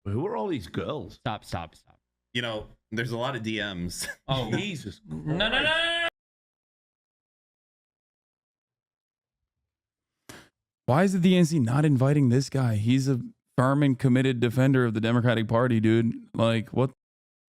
Who are all these girls? Stop, stop, stop. You know, there's a lot of DMs. Oh, Jesus. No, no, no, no, no. Why is the DNC not inviting this guy? He's a firm and committed defender of the Democratic Party, dude. Like, what?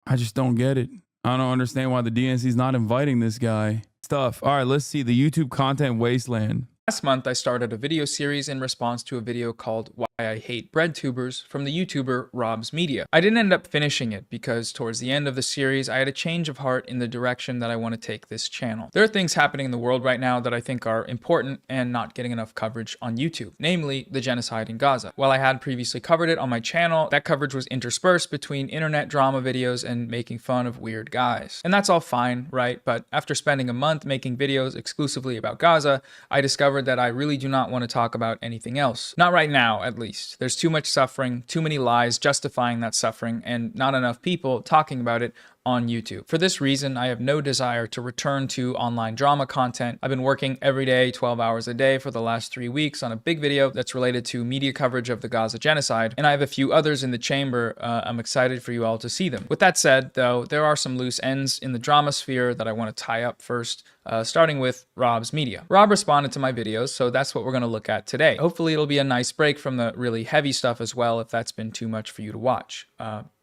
I just don't get it. I don't understand why the DNC is not inviting this guy. Stuff. All right, let's see. The YouTube content wasteland. Last month, I started a video series in response to a video called Why I Hate Bread Tubers from the YouTuber Rob's Media. I didn't end up finishing it because towards the end of the series, I had a change of heart in the direction that I want to take this channel. There are things happening in the world right now that I think are important and not getting enough coverage on YouTube, namely the genocide in Gaza. While I had previously covered it on my channel, that coverage was interspersed between internet drama videos and making fun of weird guys. And that's all fine, right? But after spending a month making videos exclusively about Gaza, I discovered that I really do not want to talk about anything else. Not right now, at least. There's too much suffering, too many lies justifying that suffering, and not enough people talking about it on YouTube. For this reason, I have no desire to return to online drama content. I've been working every day, 12 hours a day for the last 3 weeks on a big video that's related to media coverage of the Gaza genocide, and I have a few others in the chamber. I'm excited for you all to see them. With that said, though, there are some loose ends in the drama sphere that I want to tie up first, starting with Rob's Media. Rob responded to my videos, so that's what we're going to look at today. Hopefully it'll be a nice break from the really heavy stuff as well if that's been too much for you to watch.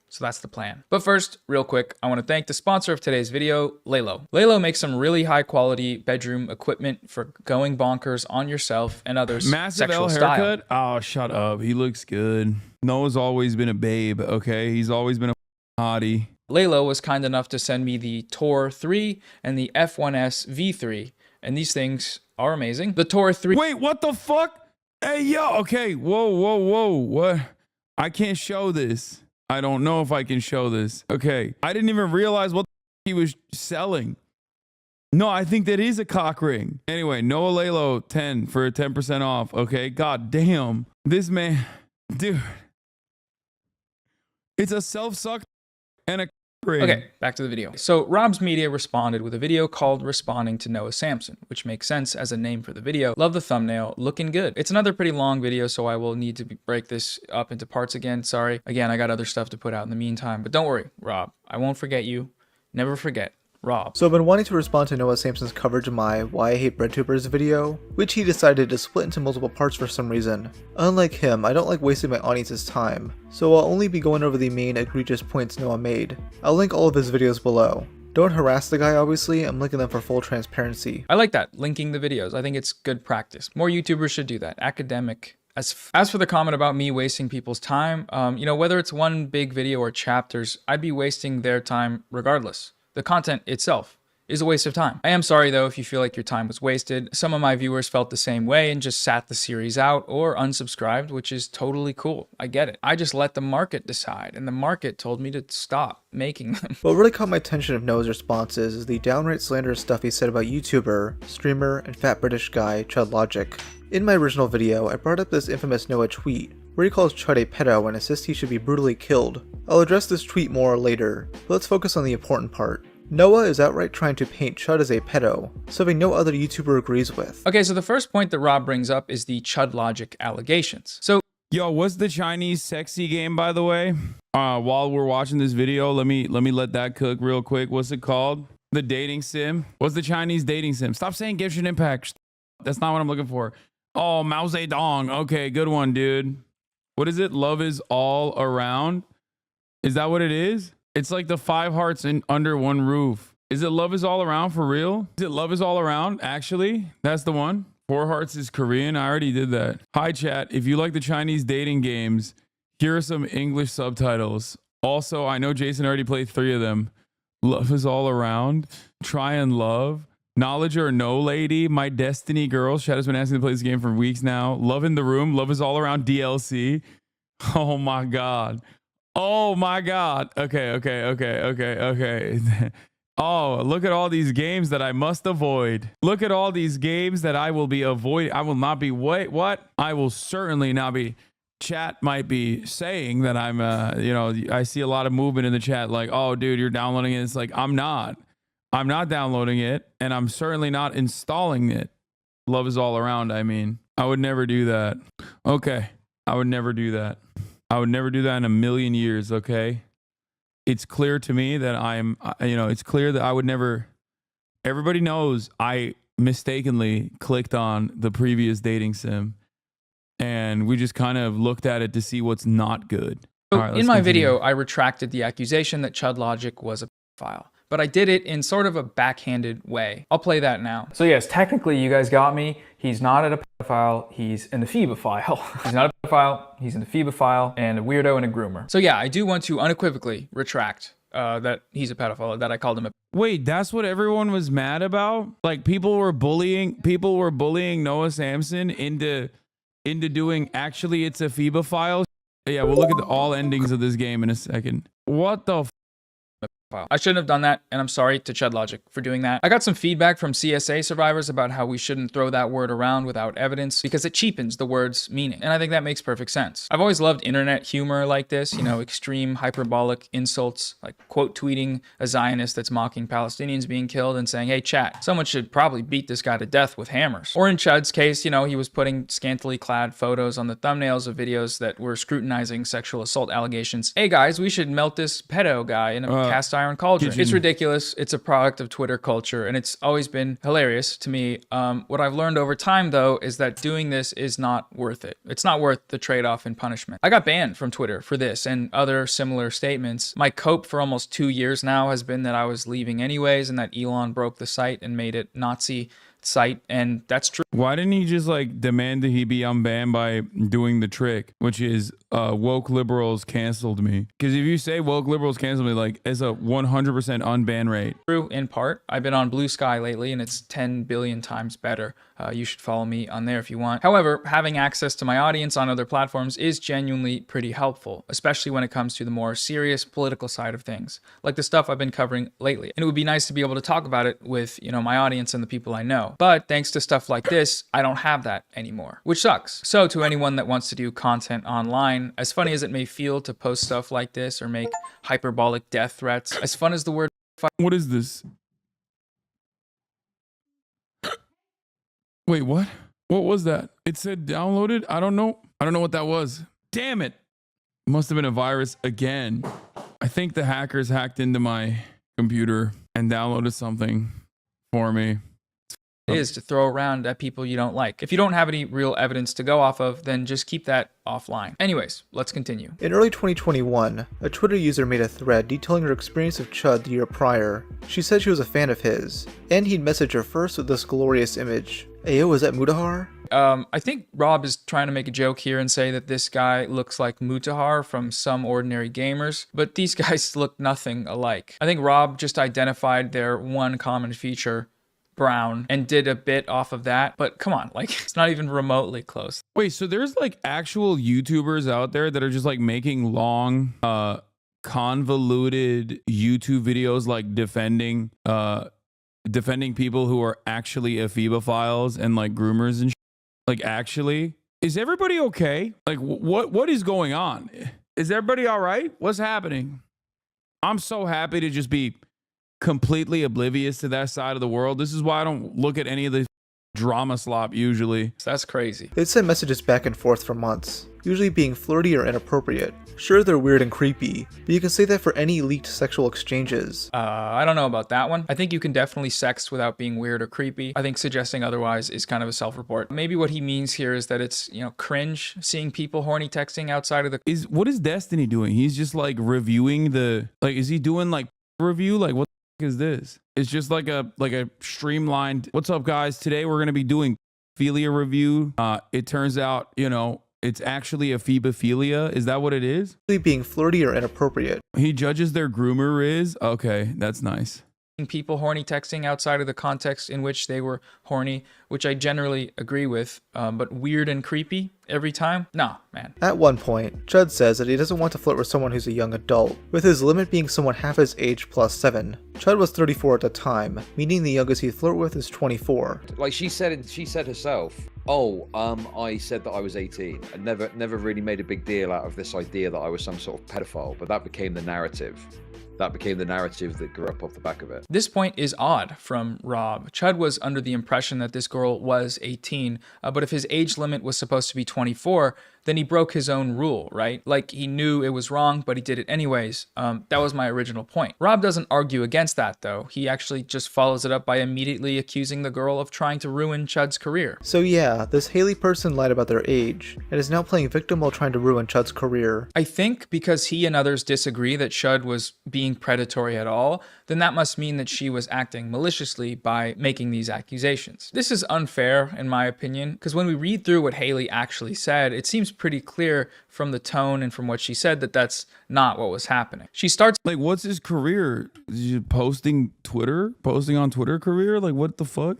So that's the plan. But first, real quick, I want to thank the sponsor of today's video, Lelo. Lelo makes some really high quality bedroom equipment for going bonkers on yourself and others' Massive sexual L style. haircut? Oh, shut up. He looks good. Noah's always been a babe, okay? He's always been a hottie. Lelo was kind enough to send me the Tor 3 and the F1S V3, and these things are amazing. The Tor 3... Wait, what the fuck? Hey, yo, okay. Whoa, whoa, whoa. What? I can't show this. I don't know if I can show this. Okay. I didn't even realize what he was selling. No, I think that is a cock ring. Anyway, Noah Lelo 10 for 10% off. Okay. God damn. This man, dude. It's a self-suck and a ring. Okay, back to the video. So Rob's Media responded with a video called Responding to Noah Samsen, which makes sense as a name for the video. Love the thumbnail, looking good. It's another pretty long video, so I will need to break this up into parts again. Sorry. Again, I got other stuff to put out in the meantime, but don't worry, Rob. I won't forget you. Never forget. Rob. So I've been wanting to respond to Noah Samsen's coverage of my Why I Hate Breadtubers video, which he decided to split into multiple parts for some reason. Unlike him, I don't like wasting my audience's time, so I'll only be going over the main egregious points Noah made. I'll link all of his videos below. Don't harass the guy, obviously. I'm linking them for full transparency. I like that, linking the videos. I think it's good practice. More YouTubers should do that. Academic. As for the comment about me wasting people's time, you know, whether it's one big video or chapters, I'd be wasting their time regardless. The content itself is a waste of time. I am sorry though if you feel like your time was wasted. Some of my viewers felt the same way and just sat the series out or unsubscribed, which is totally cool. I get it. I just let the market decide, and the market told me to stop making them. What really caught my attention of Noah's responses is the downright slanderous stuff he said about YouTuber, streamer, and fat British guy Chud Logic. In my original video, I brought up this infamous Noah tweet, where he calls Chud a pedo and insists he should be brutally killed. I'll address this tweet more later, but let's focus on the important part. Noah is outright trying to paint Chud as a pedo, something no other YouTuber agrees with. Okay, so the first point that Rob brings up is the Chud Logic allegations. So, yo, what's the Chinese sexy game, by the way? While we're watching this video, let me let that cook real quick. What's it called? The dating sim. What's the Chinese dating sim? Stop saying Genshin Impact. That's not what I'm looking for. Oh, Mao Zedong. Okay, good one, dude. What is it? Love is all around. Is that what it is? It's like the 5 hearts in under one roof. Is it Love is all around for real? Is it Love is all around? Actually, that's the one. 4 hearts is Korean. I already did that. Hi chat. If you like the Chinese dating games, here are some English subtitles. Also, I know Jason already played 3 of them. Love is all around. Try and love. Knowledge or no lady. My Destiny girl. Shadow's been asking to play this game for weeks now. Love in the room. Love is all around DLC. Oh my God. Oh my God. Okay. Oh, look at all these games that I must avoid. Look at all these games that I will be avoiding. I will not be, wait, what? I will certainly not be. Chat might be saying that I'm, you know, I see a lot of movement in the chat like, oh, dude, you're downloading it. It's like, I'm not downloading it, and I'm certainly not installing it. Love is all around. I mean, I would never do that. Okay. I would never do that. I would never do that in a million years, okay? It's clear to me that it's clear that I would never. Everybody knows I mistakenly clicked on the previous dating sim, and we just kind of looked at it to see what's not good. So All right, in let's my continue. video, I retracted the accusation that Chud Logic was a pedophile, but I did it in sort of a backhanded way. I'll play that now. So yes, technically you guys got me. He's not a pedophile, he's an ephebophile. He's not a pedophile, he's an ephebophile and a weirdo and a groomer. So yeah, I do want to unequivocally retract that he's a pedophile, that I called him a. Wait, that's what everyone was mad about? Like people were bullying Noah Samsen into doing actually it's a phebophile. Yeah, we'll look at all endings of this game in a second. What the I shouldn't have done that, and I'm sorry to Chud Logic for doing that. I got some feedback from CSA survivors about how we shouldn't throw that word around without evidence because it cheapens the word's meaning, and I think that makes perfect sense. I've always loved internet humor like this, you know, extreme hyperbolic insults, like quote tweeting a Zionist that's mocking Palestinians being killed and saying, hey chat, someone should probably beat this guy to death with hammers. Or in Chud's case, you know, he was putting scantily clad photos on the thumbnails of videos that were scrutinizing sexual assault allegations. Hey guys, we should melt this pedo guy in a cast iron cauldron. It's ridiculous. It's a product of Twitter culture, and it's always been hilarious to me. What I've learned over time, though, is that doing this is not worth it. It's not worth the trade-off in punishment. I got banned from Twitter for this and other similar statements. My cope for almost 2 years now has been that I was leaving anyways, and that Elon broke the site and made it Nazi site, and that's true. Why didn't he just like demand that he be unbanned by doing the trick, which is woke liberals canceled me? Because if you say woke liberals canceled me, like it's a 100% unban rate. True in part. I've been on Blue Sky lately, and it's 10 billion times better. You should follow me on there if you want. However, having access to my audience on other platforms is genuinely pretty helpful, especially when it comes to the more serious political side of things, like the stuff I've been covering lately. And it would be nice to be able to talk about it with, you know, my audience and the people I know. But thanks to stuff like this, I don't have that anymore, which sucks. So to anyone that wants to do content online, as funny as it may feel to post stuff like this or make hyperbolic death threats, as fun as the word What is this? Wait, what? What was that? It said downloaded? I don't know. I don't know what that was. Damn it. Must have been a virus again. I think the hackers hacked into my computer and downloaded something for me. is to throw around at people you don't like. If you don't have any real evidence to go off of, then just keep that offline. Anyways, let's continue. In early 2021, a Twitter user made a thread detailing her experience of Chud the year prior. She said she was a fan of his, and he'd messaged her first with this glorious image. Ayo, is that Mutahar? I think Rob is trying to make a joke here and say that this guy looks like Mutahar from Some Ordinary Gamers, but these guys look nothing alike. I think Rob just identified their one common feature, brown, and did a bit off of that, but come on, like, it's not even remotely close. Wait, so there's like actual YouTubers out there that are just like making long, convoluted YouTube videos, like defending people who are actually ephebophiles and like groomers and like, actually, is everybody okay? Like, what is going on? Is everybody all right? What's happening? I'm so happy to just be completely oblivious to that side of the world. This is why I don't look at any of the drama slop usually. So that's crazy. They'd send messages back and forth for months, usually being flirty or inappropriate. Sure, they're weird and creepy, but you can say that for any leaked sexual exchanges. I don't know about that one. I think you can definitely sext without being weird or creepy. I think suggesting otherwise is kind of a self-report. Maybe what he means here is that it's, you know, cringe seeing people horny texting outside of the... What is Destiny doing? He's just like reviewing the, like, is he doing like review? Like, what the is this? It's just like a streamlined, what's up guys? Today we're going to be doing philia review. It turns out, you know, it's actually ephebophilia. Is that what it is? Being flirty or inappropriate. He judges their groomer is? Okay, that's nice. People horny texting outside of the context in which they were horny, which I generally agree with, but weird and creepy every time? Nah, man. At one point, Chud says that he doesn't want to flirt with someone who's a young adult, with his limit being someone half his age plus 7. Chud was 34 at the time, meaning the youngest he'd flirt with is 24. Like she said herself, oh, I said that I was 18. I never really made a big deal out of this idea that I was some sort of pedophile, but that became the narrative. That became the narrative that grew up off the back of it. This point is odd from Rob. Chud was under the impression that this girl was 18, but if his age limit was supposed to be 24, then he broke his own rule, right? Like he knew it was wrong, but he did it anyways. That was my original point. Rob doesn't argue against that though. He actually just follows it up by immediately accusing the girl of trying to ruin Chud's career. So yeah, this Haley person lied about their age, and is now playing victim while trying to ruin Chud's career. I think because he and others disagree that Chud was being predatory at all, then that must mean that she was acting maliciously by making these accusations. This is unfair in my opinion, because when we read through what Haley actually said, it seems pretty clear from the tone and from what she said that that's not what was happening. She starts Like, what's his career? Is he posting on Twitter career? Like, what the fuck?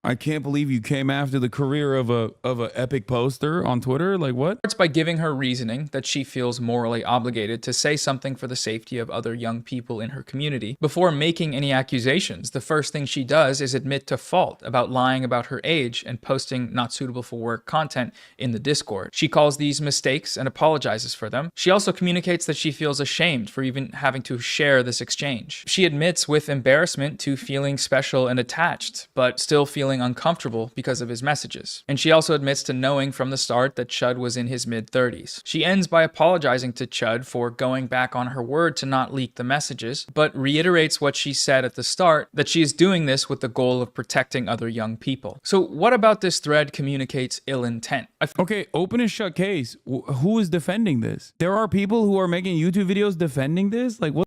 I can't believe you came after the career of a epic poster on Twitter. Like, what? starts by giving her reasoning that she feels morally obligated to say something for the safety of other young people in her community. Before making any accusations, the first thing she does is admit to fault about lying about her age and posting not suitable for work content in the Discord. She calls these mistakes and apologizes for them. She also communicates that she feels ashamed for even having to share this exchange. She admits with embarrassment to feeling special and attached, but still feeling uncomfortable because of his messages. And she also admits to knowing from the start that Chud was in his mid-30s. She ends by apologizing to Chud for going back on her word to not leak the messages, but reiterates what she said at the start, that she is doing this with the goal of protecting other young people. So what about this thread communicates ill intent? Okay, open and shut case. Who is defending this? There are people who are making YouTube videos defending this? Like, what?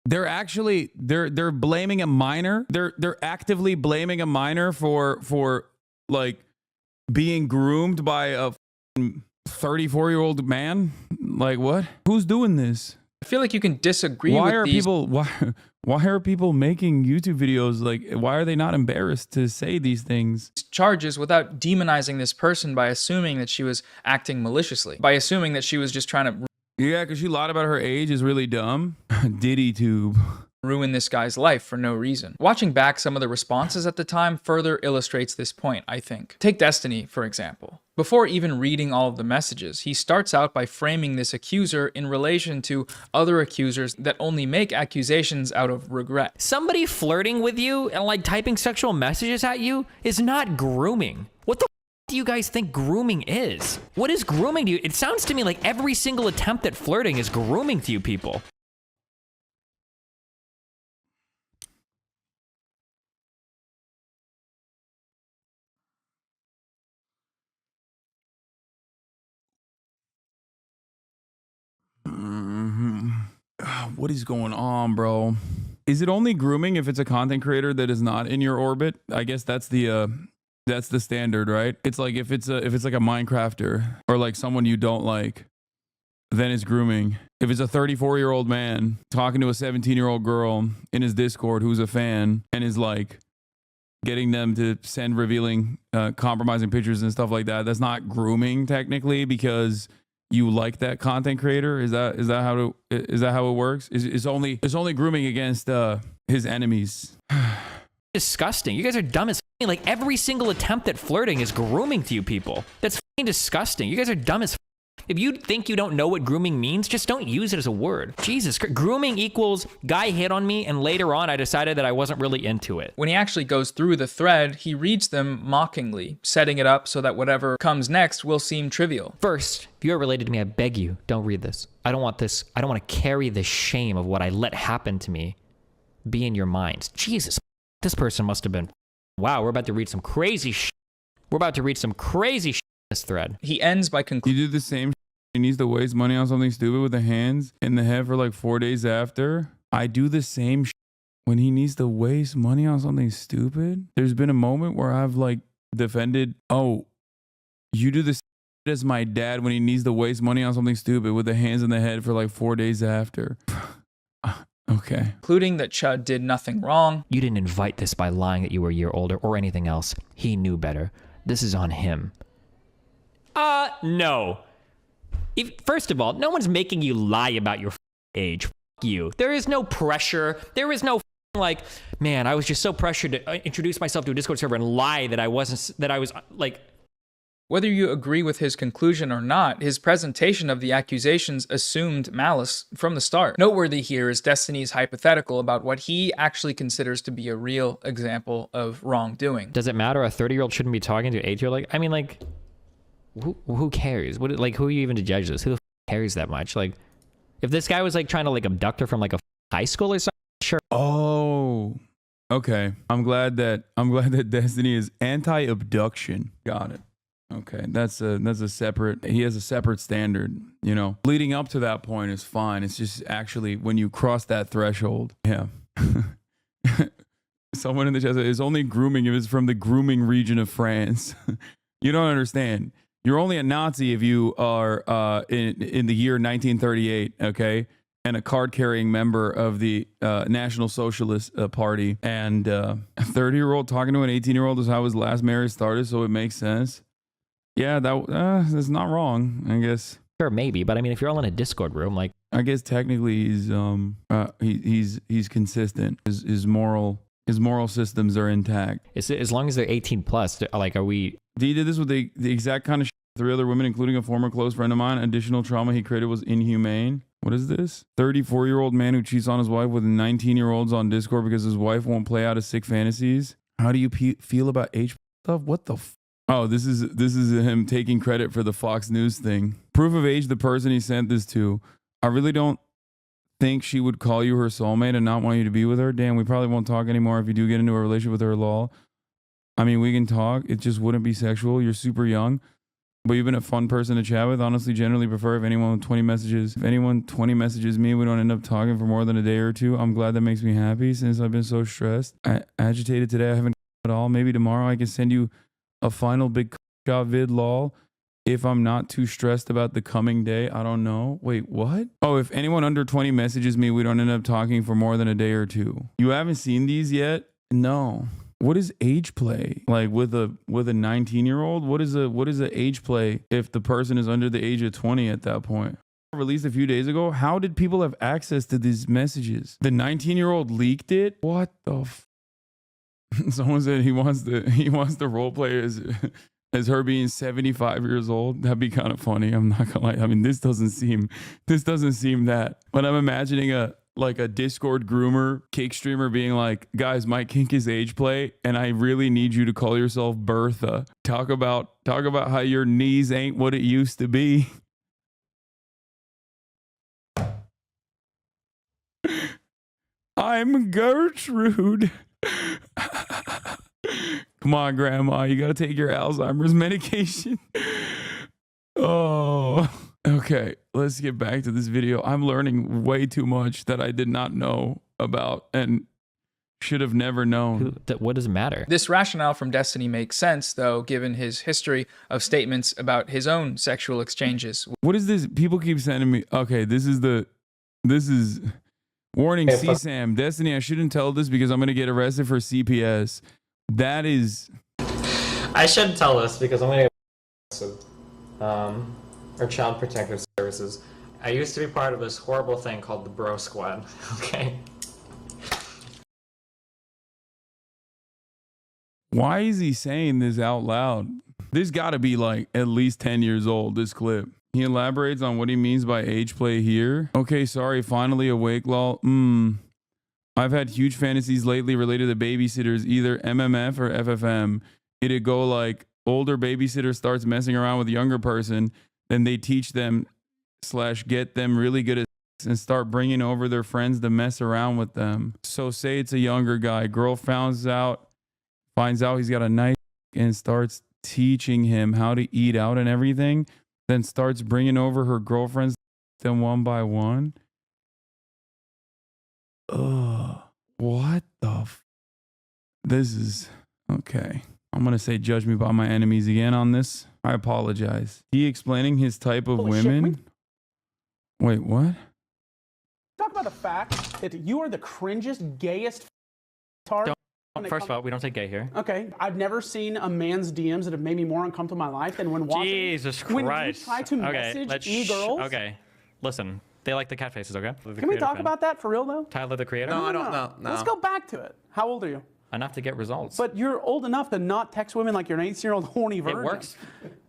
They're actually they're blaming a minor. They're actively blaming a minor for like being groomed by a 34-year-old man. Like, what? Who's doing this? I feel like you can disagree with these. Why are people making YouTube videos? Like, why are they not embarrassed to say these things? Charges without demonizing this person by assuming that she was acting maliciously, by assuming that she was just trying to Yeah, because she lied about her age is really dumb. Diddy tube. ruin this guy's life for no reason. Watching back some of the responses at the time further illustrates this point, I think. Take Destiny, for example. Before even reading all of the messages, he starts out by framing this accuser in relation to other accusers that only make accusations out of regret. Somebody flirting with you and like typing sexual messages at you is not grooming. What the do you guys think grooming is? What is grooming to you? It sounds to me like every single attempt at flirting is grooming to you people. What is going on, bro? Is it only grooming if it's a content creator that is not in your orbit? I guess that's the standard, right? It's like if it's like a Minecrafter or like someone you don't like, then it's grooming. If it's a 34-year-old man talking to a 17-year-old girl in his Discord who's a fan and is like getting them to send revealing, compromising pictures and stuff like that, that's not grooming technically because you like that content creator. Is that how it works? It's only grooming against his enemies. Disgusting. You guys are dumb as f***ing. Like every single attempt at flirting is grooming to you people. That's f***ing disgusting. You guys are dumb as f***. If you think you don't know what grooming means, just don't use it as a word. Jesus Christ. Grooming equals guy hit on me and later on I decided that I wasn't really into it. When he actually goes through the thread, he reads them mockingly, setting it up so that whatever comes next will seem trivial. First, if you are related to me, I beg you, don't read this. I don't want this. I don't want to carry the shame of what I let happen to me be in your minds. Jesus, this person must have been, wow, we're about to read some crazy shit. We're about to read some crazy shit in this thread. He ends by You concluding do the same. He needs to waste money on something stupid with the hands in the head for like 4 days after. I do the same when he needs to waste money on something stupid. There's been a moment where I've like defended, oh, you do the same as my dad when he needs to waste money on something stupid with the hands in the head for like 4 days after. Okay. that Chud did nothing wrong. You didn't invite this by lying that you were a year older or anything else. He knew better. This is on him. No. First of all, no one's making you lie about your age. You. There is no pressure. There is no like, man, I was just so pressured to introduce myself to a Discord server and lie that I was like. Whether you agree with his conclusion or not, his presentation of the accusations assumed malice from the start. Noteworthy here is Destiny's hypothetical about what he actually considers to be a real example of wrongdoing. Does it matter? A 30-year-old shouldn't be talking to an 8-year-old? Like, I mean, like, Who cares? What, like, who are you even to judge this? Who the cares that much? Like, if this guy was like trying to like abduct her from like a high school or something, sure. Oh, okay. I'm glad that Destiny is anti-abduction. Got it. Okay, that's a separate. He has a separate standard. You know, leading up to that point is fine. It's just actually when you cross that threshold. Yeah. Someone in the chat said it's only grooming if it's from the grooming region of France. You don't understand. You're only a Nazi if you are in the year 1938, okay, and a card-carrying member of the National Socialist Party. And a 30-year-old talking to an 18-year-old is how his last marriage started, so it makes sense. Yeah, that's not wrong, I guess. Sure, maybe, but I mean, if you're all in a Discord room, like, I guess technically he's consistent. His moral systems are intact. as long as they're 18 plus, like, are we? He did this with the exact kind of shit. 3 other women, including a former close friend of mine. Additional trauma he created was inhumane. What is this? 34-year-old man who cheats on his wife with 19-year-olds on Discord because his wife won't play out his sick fantasies. How do you feel about age stuff? What the Oh, this is him taking credit for the Fox News thing. Proof of age, the person he sent this to. I really don't think she would call you her soulmate and not want you to be with her. Damn, we probably won't talk anymore if you do get into a relationship with her, lol. I mean, we can talk. It just wouldn't be sexual. You're super young, but you've been a fun person to chat with. Honestly, generally prefer if anyone 20 messages me, we don't end up talking for more than a day or two. I'm glad that makes me happy since I've been so stressed. Agitated today. I haven't at all. Maybe tomorrow I can send you a final big shot vid, lol. If I'm not too stressed about the coming day, I don't know. Wait, what? Oh, if anyone under 20 messages me, we don't end up talking for more than a day or two. You haven't seen these yet? No. What is age play? Like with a 19-year-old? What is a age play if the person is under the age of 20 at that point? Released a few days ago. How did people have access to these messages? The 19-year-old leaked it? What the Someone said he wants the role play as her being 75 years old. That'd be kind of funny. I'm not gonna lie. I mean, this doesn't seem that. But I'm imagining a Discord groomer, cake streamer being like, guys, my kink is age play, and I really need you to call yourself Bertha. Talk about how your knees ain't what it used to be. I'm Gertrude. Come on, Grandma, you gotta take your Alzheimer's medication. Oh, okay. Let's get back to this video. I'm learning way too much that I did not know about and should have never known. What does it matter? This rationale from Destiny makes sense, though, given his history of statements about his own sexual exchanges. What is this? People keep sending me. Okay, this is warning, CSAM. Destiny, I shouldn't tell this because I'm going to get arrested for CPS. That is... I shouldn't tell this because I'm going to get arrested. Or Child Protective Services. I used to be part of this horrible thing called the Bro Squad, okay? Why is he saying this out loud? This got to be like at least 10 years old, this clip. He elaborates on what he means by age play here. Okay, sorry, finally awake, lol. I've had huge fantasies lately related to babysitters, either MMF or FFM. It'd go like, older babysitter starts messing around with younger person, then they teach them / get them really good at sex and start bringing over their friends to mess around with them. So say it's a younger guy. Girl finds out he's got a nice and starts teaching him how to eat out and everything, then starts bringing over her girlfriends them one by one. Ugh. What the This is... Okay. I'm going to say judge me by my enemies again on this. I apologize. He explaining his type of women... Wait, what? Talk about the fact that you are the cringest, gayest tard. First of all, we don't say gay here. Okay, I've never seen a man's DMs that have made me more uncomfortable in my life than when watching. Jesus Christ. When you try to message me girls. Okay, listen. They like the cat faces, okay? Can we talk about that for real, though? Tyler, the creator? No, I don't know. No. Let's go back to it. How old are you? Enough to get results. But you're old enough to not text women like you're an 18-year-old horny virgin. It works.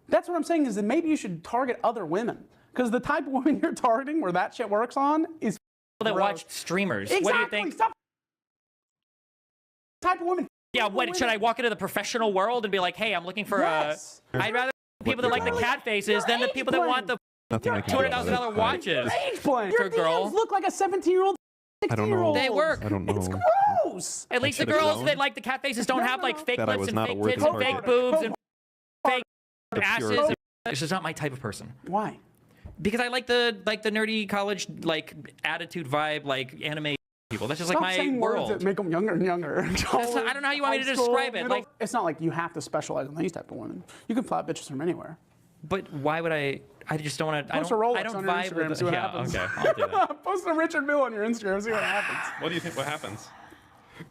That's what I'm saying is that maybe you should target other women. Because the type of women you're targeting where that shit works on is People that watch streamers. Exactly. What do you think? Stop. Type of women. Yeah, what, should I walk into the professional world and be like, hey, I'm looking for Yes. I'd rather people that like the cat faces than the people that want the $200,000 watches. Age playing. For Your a girl. DMs look like a 17-year-old, 16-year-old. They work. I don't know. It's gross. At least the girls that like the cat faces don't have like fake That I lips was and not a fake worthy tits and target. fake boobs and fake That's asses. pure. It's just not my type of person. Why? Because I like the nerdy college like attitude vibe, like anime people. That's just Stop like my saying words world. that make them younger and younger. That's not- I don't know how you want me to describe it, like- it's not like you have to specialize in these type of women. You can flat bitches from anywhere. But why would I? I just don't want to. Post a Rolex I don't on your vibe Instagram with. see what Yeah, happens. okay, I'll do that. Post a Richard Mille on your Instagram, see what happens. What do you think? What happens?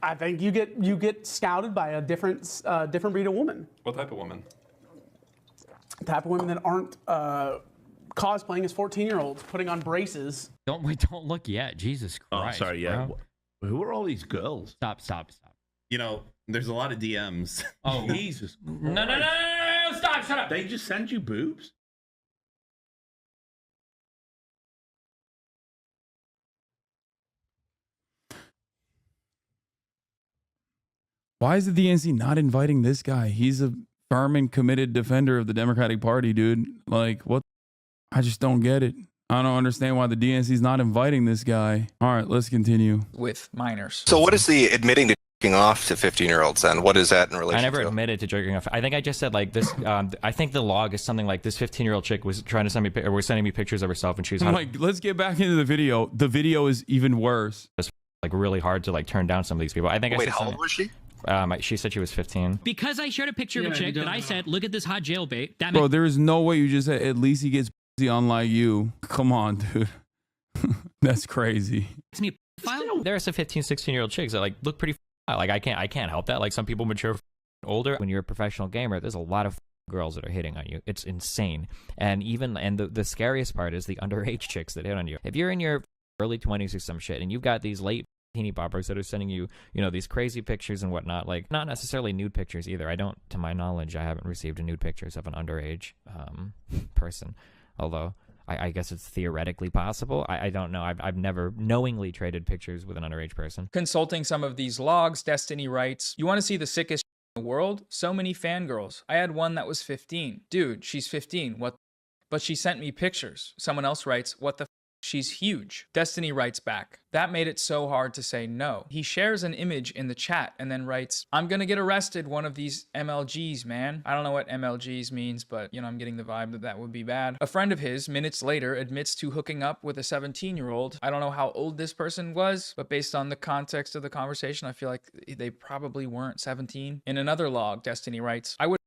I think you get scouted by a different breed of woman. What type of woman? Type of women that aren't cosplaying as 14-year-olds, putting on braces. Don't look yet. Jesus Christ. Oh, sorry, yeah. bro. Who are all these girls? Stop. You know, there's a lot of DMs. Oh, Jesus. No, stop, shut up. They just send you boobs? Why is the DNC not inviting this guy? He's a firm and committed defender of the Democratic Party, dude. Like, what? I just don't get it. I don't understand why the DNC is not inviting this guy. All right, let's continue. with minors. So what is the admitting to jerking off to 15-year-olds then? What is that in relation I never to? admitted to jerking off. I think I just said like this. I think the log is something like this 15-year-old chick was trying to send me, or was sending me pictures of herself, and she was Like, let's get back into the video. The video is even worse. like really hard to like turn down some of these people. I think. Wait, I said how old something- was she? She said she was 15. Because I shared a picture of a chick that I said, look at this hot jailbait. That Bro, there is no way you just said, at least he gets pussy unlike you. Come on, dude. That's crazy. makes me a file. There are some 15, 16-year-old chicks that like look pretty like I can't help that. Like some people mature older. When you're a professional gamer, there's a lot of girls that are hitting on you. It's insane. And the scariest part is the underage chicks that hit on you. If you're in your early 20s or some shit and you've got these late teeny poppers that are sending you, these crazy pictures and whatnot, like not necessarily nude pictures either. To my knowledge, I haven't received nude pictures of an underage person, although I guess it's theoretically possible. I don't know. I've never knowingly traded pictures with an underage person. Consulting some of these logs, Destiny writes, you want to see the sickest in the world? So many fangirls. I had one that was 15. Dude, she's 15. What? But she sent me pictures. Someone else writes, what the she's huge. Destiny writes back, that made it so hard to say no. He shares an image in the chat and then writes, I'm gonna get arrested one of these MLGs, man. I don't know what MLGs means, but I'm getting the vibe that would be bad. A friend of his, minutes later, admits to hooking up with a 17-year-old. I don't know how old this person was, but based on the context of the conversation, I feel like they probably weren't 17. In another log, Destiny writes, I would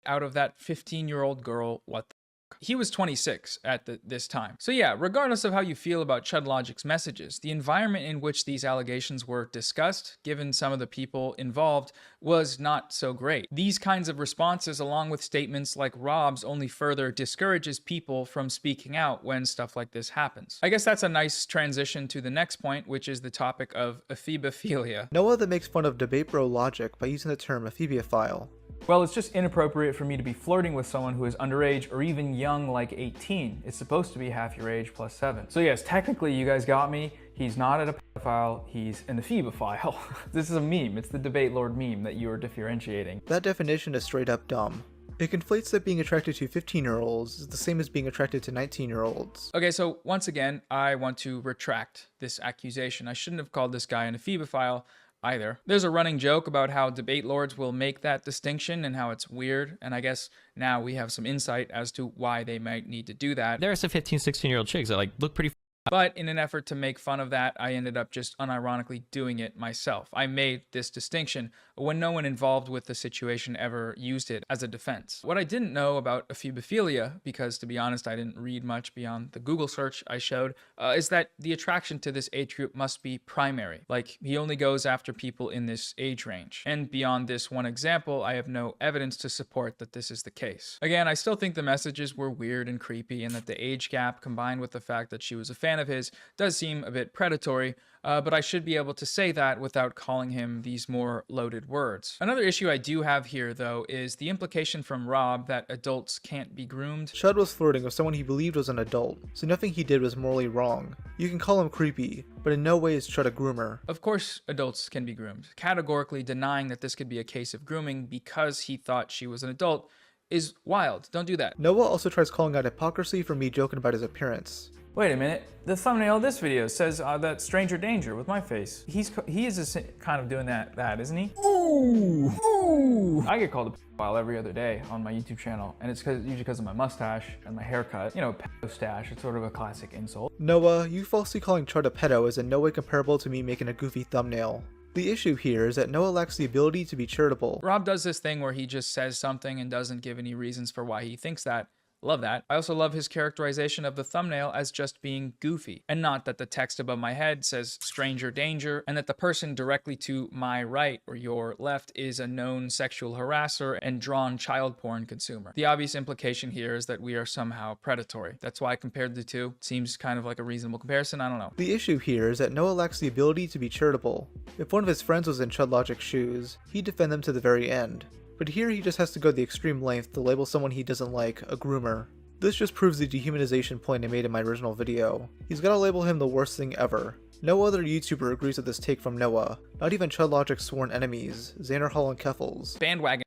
out of that 15-year-old girl, what the he was 26 at this time. So yeah, regardless of how you feel about ChudLogic's messages, the environment in which these allegations were discussed, given some of the people involved, was not so great. These kinds of responses, along with statements like Rob's, only further discourages people from speaking out when stuff like this happens. I guess that's a nice transition to the next point, which is the topic of ephebophilia. Noah that makes fun of debate bro logic by using the term ephebiophile. Well, it's just inappropriate for me to be flirting with someone who is underage or even young like 18. It's supposed to be half your age plus 7. So yes, technically you guys got me. He's not a pedophile, he's an ephebophile. This is a meme. It's the debate lord meme that you are differentiating. That definition is straight up dumb. It conflates that being attracted to 15-year-olds is the same as being attracted to 19-year-olds. Okay, so once again, I want to retract this accusation. I shouldn't have called this guy an ephebophile either. There's a running joke about how debate lords will make that distinction and how it's weird, and I guess now we have some insight as to why they might need to do that. There are some 15, 16-year-old chicks that like look pretty. But in an effort to make fun of that, I ended up just unironically doing it myself. I made this distinction when no one involved with the situation ever used it as a defense. What I didn't know about ephebophilia, because to be honest, I didn't read much beyond the Google search I showed, is that the attraction to this age group must be primary. Like, he only goes after people in this age range. And beyond this one example, I have no evidence to support that this is the case. Again, I still think the messages were weird and creepy, and that the age gap, combined with the fact that she was a fan of his, does seem a bit predatory, but I should be able to say that without calling him these more loaded words. Another issue I do have here, though, is the implication from Rob that adults can't be groomed. Chud was flirting with someone he believed was an adult, so nothing he did was morally wrong. You can call him creepy, but in no way is Chud a groomer. Of course adults can be groomed. Categorically denying that this could be a case of grooming because he thought she was an adult is wild. Don't do that. Noah also tries calling out hypocrisy for me joking about his appearance. Wait a minute. The thumbnail of this video says that stranger danger with my face. He is just kind of doing that, isn't he? Ooh. I get called a pedophile every other day on my YouTube channel, and it's usually because of my mustache and my haircut. You know, pedo stash. It's sort of a classic insult. Noah, you falsely calling Chart a pedo is in no way comparable to me making a goofy thumbnail. The issue here is that Noah lacks the ability to be charitable. Rob does this thing where he just says something and doesn't give any reasons for why he thinks that. Love that. I also love his characterization of the thumbnail as just being goofy, and not that the text above my head says stranger danger, and that the person directly to my right or your left is a known sexual harasser and drawn child porn consumer. The obvious implication here is that we are somehow predatory. That's why I compared the two. Seems kind of like a reasonable comparison. I don't know. The issue here is that Noah lacks the ability to be charitable. If one of his friends was in Chud Logic's shoes, he'd defend them to the very end. But here he just has to go the extreme length to label someone he doesn't like a groomer. This just proves the dehumanization point I made in my original video. He's gotta label him the worst thing ever. No other YouTuber agrees with this take from Noah, not even Chud Logic's sworn enemies, Xander Hall and Keffels. Bandwagon.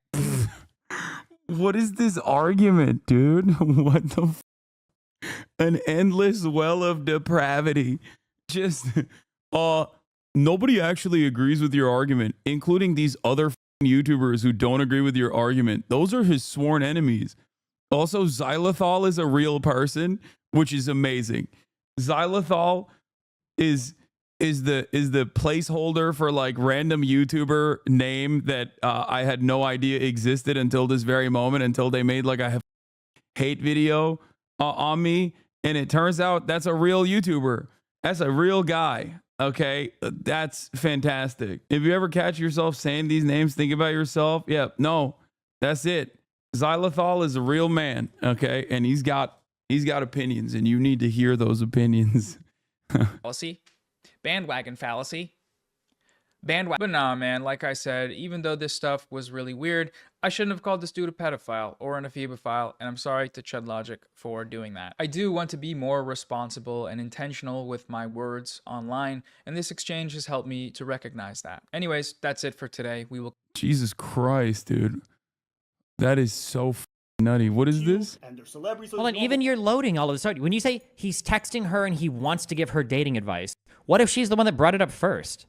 What is this argument, dude? What the an endless well of depravity. Just, nobody actually agrees with your argument, including these other YouTubers who don't agree with your argument. Those are his sworn enemies. Also, Xylithol is a real person, which is amazing. Xylithol is the placeholder for like random YouTuber name that I had no idea existed until this very moment, until they made like a hate video on me, and it turns out that's a real YouTuber. That's a real guy. Okay, that's fantastic. If you ever catch yourself saying these names, think about yourself. Yeah, no, that's it. Xylithol is a real man, okay, and he's got opinions, and you need to hear those opinions. Fallacy. Bandwagon fallacy. Bandwagon. But nah, man, like I said, even though this stuff was really weird, I shouldn't have called this dude a pedophile or an ephebophile, and I'm sorry to Chud Logic for doing that. I do want to be more responsible and intentional with my words online, and this exchange has helped me to recognize that. Anyways, that's it for today. We will... Jesus Christ, dude. That is so nutty. What is this? And they're celebrities. Well, and even you're loading all of a sudden. When you say he's texting her and he wants to give her dating advice, what if she's the one that brought it up first?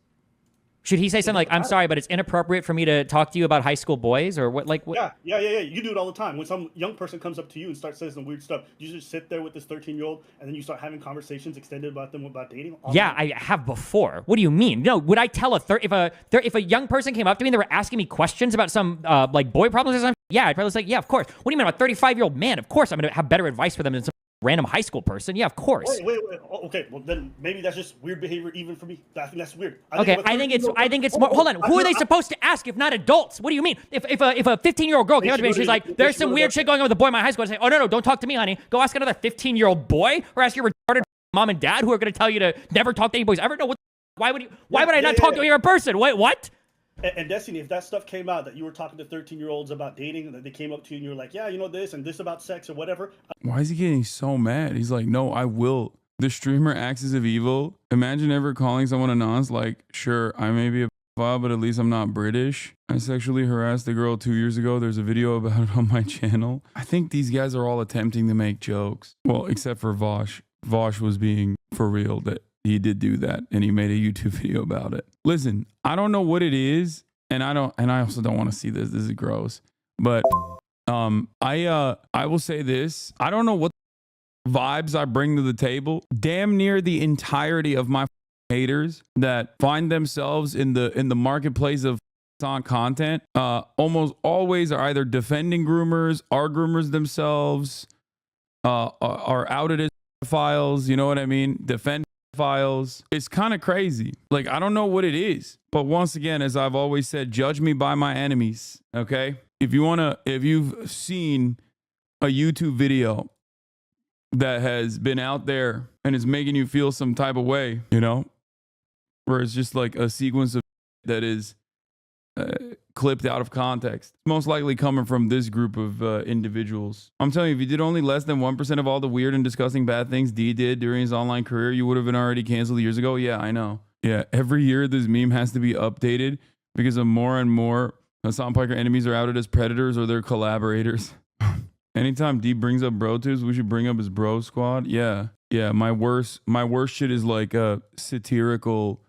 Should he say something like, I'm sorry, but it's inappropriate for me to talk to you about high school boys? Or what? Like, what? Yeah. You do it all the time. When some young person comes up to you and starts saying some weird stuff, you just sit there with this 13-year-old and then you start having conversations extended about them about dating. Yeah, I have before. What do you mean? No, would I tell if a young person came up to me and they were asking me questions about some like boy problems or something? Yeah, I'd probably say, yeah, of course. What do you mean, I'm a 35-year-old man? Of course I'm going to have better advice for them than some random high school person. Yeah, of course. Wait. Oh, okay, well then maybe that's just weird behavior even for me. I think that's weird. I think it's more. Hold on. Who are they supposed to ask if not adults? What do you mean? If a 15-year-old girl came up to me and she's like, "There's some weird shit going on with a boy in my high school," I'd say, "Oh no, don't talk to me, honey. Go ask another 15-year-old boy, or ask your retarded mom and dad who are going to tell you to never talk to any boys ever." No, why would I not talk to a person? Wait, what? And Destiny, if that stuff came out that you were talking to 13-year-olds about dating, that they came up to you and you were like, yeah, you know this and this about sex or whatever. Why is he getting so mad? He's like, no, I will. The streamer axis of evil. Imagine ever calling someone a nonce like, sure, I may be a pedophile, but at least I'm not British. I sexually harassed a girl 2 years ago. There's a video about it on my channel. I think these guys are all attempting to make jokes. Well, except for Vosh. Vosh was being for real that he did do that, and he made a YouTube video about it. Listen, I don't know what it is, and I also don't want to see this. This is gross. But I will say this. I don't know what vibes I bring to the table. Damn near the entirety of my haters that find themselves in the marketplace of on content almost always are either defending groomers, are groomers themselves, are outed as pedophiles, you know what I mean? Defend files. It's kind of crazy. Like, I don't know what it is. But once again, as I've always said, judge me by my enemies. Okay? If you've seen a YouTube video that has been out there and is making you feel some type of way, you know, where it's just like a sequence of that is clipped out of context, it's most likely coming from this group of individuals. I'm telling you, if you did only less than 1% of all the weird and disgusting bad things D did during his online career, you would have been already canceled years ago. Yeah, I know. Yeah, every year this meme has to be updated because of more and more Hasan Piker enemies are outed as predators or their collaborators. Anytime D brings up bro tubes, we should bring up his bro squad. Yeah. Yeah. My worst shit is like a satirical,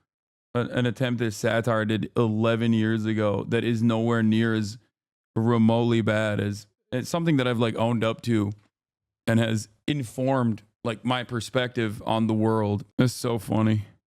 an attempt at satire I did 11 years ago that is nowhere near as remotely bad as it's something that I've like owned up to and has informed like my perspective on the world. That's so funny.